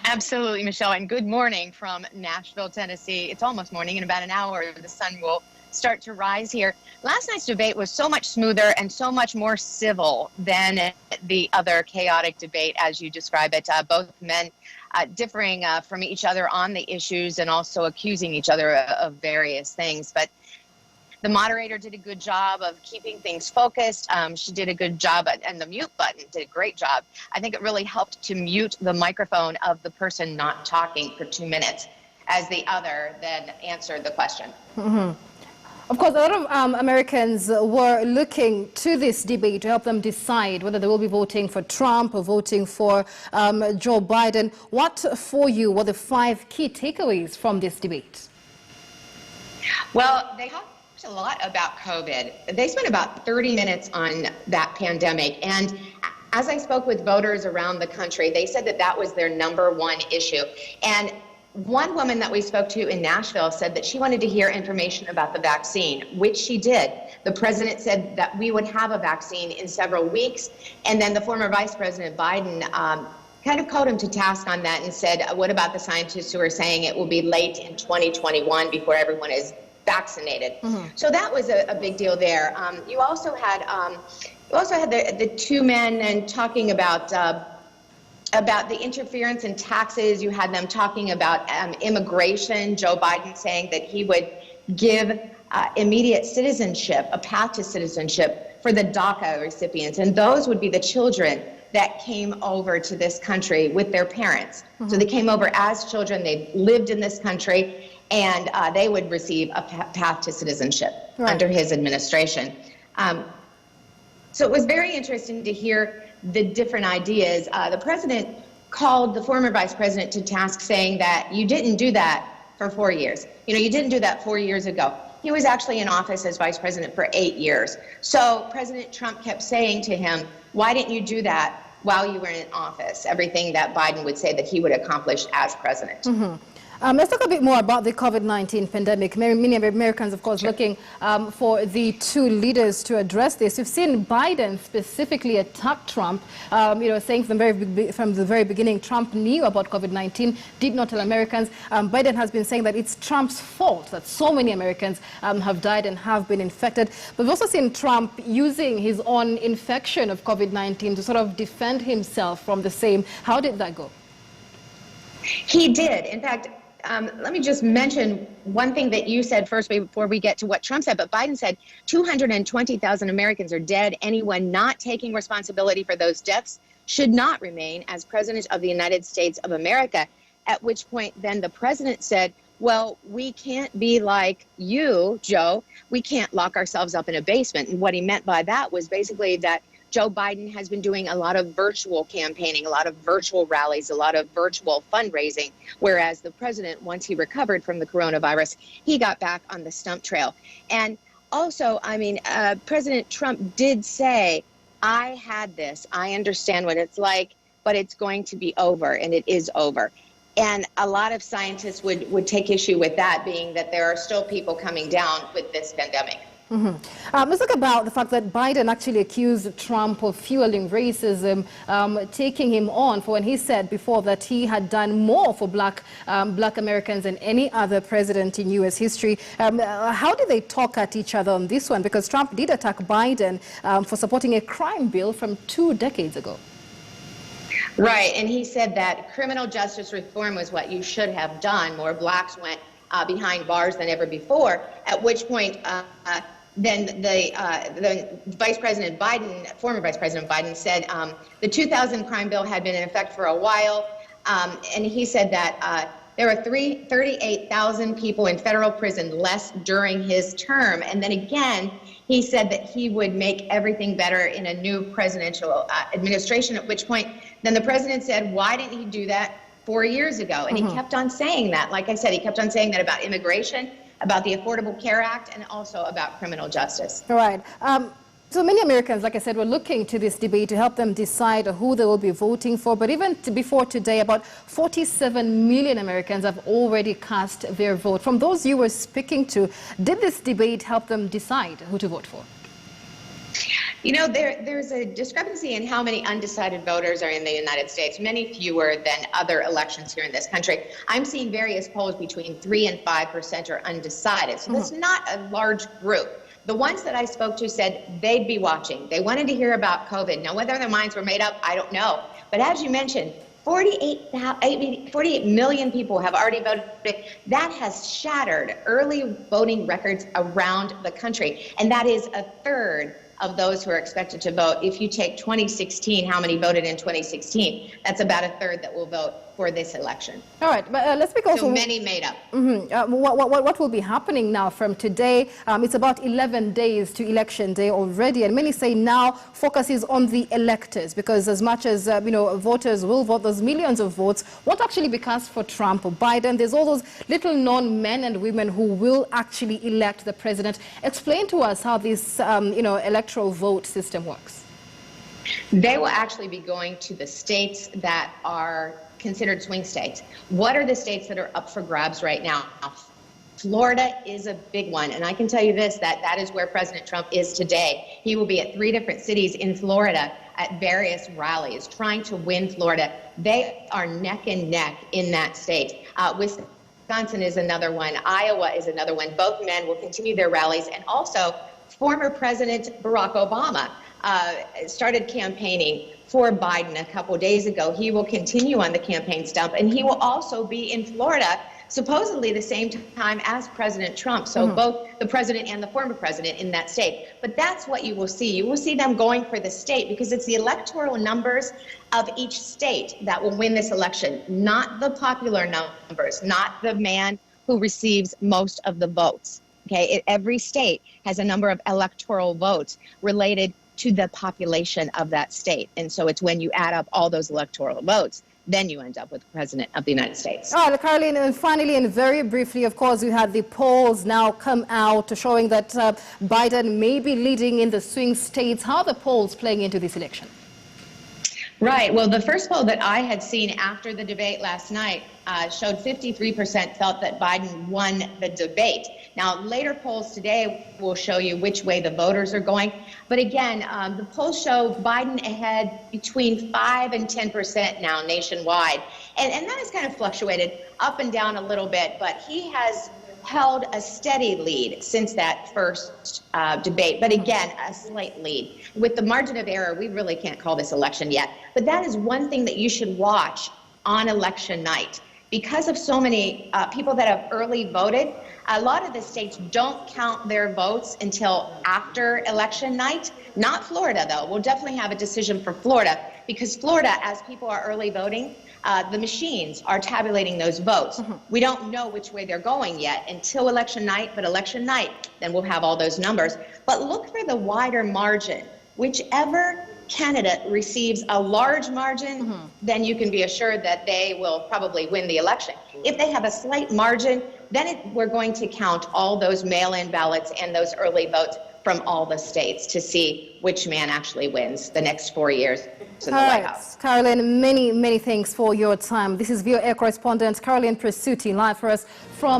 Absolutely, Michelle, and good morning from Nashville, Tennessee. It's almost morning. In about an hour, the sun will start to rise here. Last night's debate was so much smoother and so much more civil than the other chaotic debate, as you describe it. Both men differing from each other on the issues and also accusing each other of various things. But the moderator did a good job of keeping things focused. She did a good job, and the mute button did a great job. I think it really helped to mute the microphone of the person not talking for 2 minutes as the other then answered the question. Of course, a lot of Americans were looking to this debate to help them decide whether they will be voting for Trump or voting for Joe Biden. What, for you, were the 5 key takeaways from this debate? Well, they talked a lot about COVID. They spent about 30 minutes on that pandemic. And as I spoke with voters around the country, they said that that was their #1 issue. And one woman that we spoke to in Nashville said that she wanted to hear information about the vaccine, which she did. The president said that we would have a vaccine in several weeks. And then the former Vice President Biden kind of called him to task on that and said, what about the scientists who are saying it will be late in 2021 before everyone is vaccinated? So that was a big deal there. You also had the 2 men and talking about the interference in taxes. You had them talking about immigration. Joe Biden saying that he would give immediate citizenship, a path to citizenship for the DACA recipients, and those would be the children that came over to this country with their parents. So they came over as children. They lived in this country, and they would receive a path to citizenship under his administration. So it was very interesting to hear the different ideas. The president called the former vice president to task, saying that you didn't do that for 4 years. You know, you didn't do that 4 years ago. He was actually in office as vice president for 8 years. So President Trump kept saying to him, why didn't you do that while you were in office? Everything that Biden would say that he would accomplish as president. Let's talk a bit more about the COVID-19 pandemic. Many Americans, of course, looking for the 2 leaders to address this. We've seen Biden specifically attack Trump, saying from the very beginning, Trump knew about COVID-19, did not tell Americans. Biden has been saying that it's Trump's fault that so many Americans have died and have been infected. But we've also seen Trump using his own infection of COVID-19 to sort of defend himself from the same. How did that go? He did. In fact, let me just mention one thing that you said first before we get to what Trump said. But Biden said 220,000 Americans are dead. Anyone not taking responsibility for those deaths should not remain as president of the United States of America. At which point then the president said, well, we can't be like you, Joe. We can't lock ourselves up in a basement. And what he meant by that was basically that Joe Biden has been doing a lot of virtual campaigning, a lot of virtual rallies, a lot of virtual fundraising, whereas the president, once he recovered from the coronavirus, he got back on the stump trail. And also, I mean, President Trump did say, I had this, I understand what it's like, but it's going to be over, and it is over. And a lot of scientists would take issue with that, being that there are still people coming down with this pandemic. Let's talk about the fact that Biden actually accused Trump of fueling racism, taking him on for when he said before that he had done more for black Americans than any other president in U.S. history. How did they talk at each other on this one? Because Trump did attack Biden for supporting a crime bill from 2 decades ago. Right, and he said that criminal justice reform was what you should have done. More blacks went behind bars than ever before, at which point then the Vice President Biden, former Vice President Biden, said the 2000 crime bill had been in effect for a while, and he said that there were 38,000 people in federal prison less during his term. And then again, he said that he would make everything better in a new presidential administration, at which point then the president said, why didn't he do that 4 years ago? And he kept on saying that. Like I said, he kept on saying that about immigration, about the Affordable Care Act, and also about criminal justice. All right. So many Americans, like I said, were looking to this debate to help them decide who they will be voting for. But even before today, about 47 million Americans have already cast their vote. From those you were speaking to, did this debate help them decide who to vote for? There's a discrepancy in how many undecided voters are in the United States, many fewer than other elections here in this country. I'm seeing various polls between 3 and 5% are undecided. So that's not a large group. The ones that I spoke to said they'd be watching. They wanted to hear about COVID. Now, whether their minds were made up, I don't know. But as you mentioned, 48 million people have already voted. That has shattered early voting records around the country. And that is a third of those who are expected to vote. If you take 2016, how many voted in 2016, that's about a third that will vote for this election. All right, but let's speak also. So many made up. What will be happening now from today? It's about 11 days to election day already, and many say now focus is on the electors, because as much as voters will vote, those millions of votes won't actually be cast for Trump or Biden. There's all those little known men and women who will actually elect the president. Explain to us how this electoral vote system works. They will actually be going to the states that are considered swing states. What are the states that are up for grabs right now? Florida is a big one, and I can tell you this, that is where President Trump is today. He will be at 3 different cities in Florida at various rallies trying to win Florida. They are neck and neck in that state. Wisconsin is another one. Iowa is another one. Both men will continue their rallies, and also former President Barack Obama started campaigning for Biden a couple days ago. He will continue on the campaign stump, and he will also be in Florida supposedly the same time as President Trump. So both the president and the former president in that state. But that's what you will see. You will see them going for the state, because it's the electoral numbers of each state that will win this election, not the popular numbers, not the man who receives most of the votes. Okay, every state has a number of electoral votes related to the population of that state. And so it's when you add up all those electoral votes, then you end up with the President of the United States. All right, Caroline, and finally and very briefly, of course, we had the polls now come out showing that Biden may be leading in the swing states. How are the polls playing into this election? Right. Well, the first poll that I had seen after the debate last night showed 53% felt that Biden won the debate. Now, later polls today will show you which way the voters are going. But again, the polls show Biden ahead between 5 and 10% now nationwide. And that has kind of fluctuated up and down a little bit, but he has held a steady lead since that first debate. But again, a slight lead. With the margin of error, we really can't call this election yet. But that is one thing that you should watch on election night. Because of so many people that have early voted, a lot of the states don't count their votes until after election night. Not Florida, though. We'll definitely have a decision for Florida, because Florida, as people are early voting, the machines are tabulating those votes. We don't know which way they're going yet until election night, but election night, then we'll have all those numbers. But look for the wider margin. Whichever candidate receives a large margin, then you can be assured that they will probably win the election. If they have a slight margin, then we're going to count all those mail-in ballots and those early votes from all the states to see which man actually wins the next 4 years in the White House. Caroline, many thanks for your time. This is VOA correspondent Caroline Presutti live for us from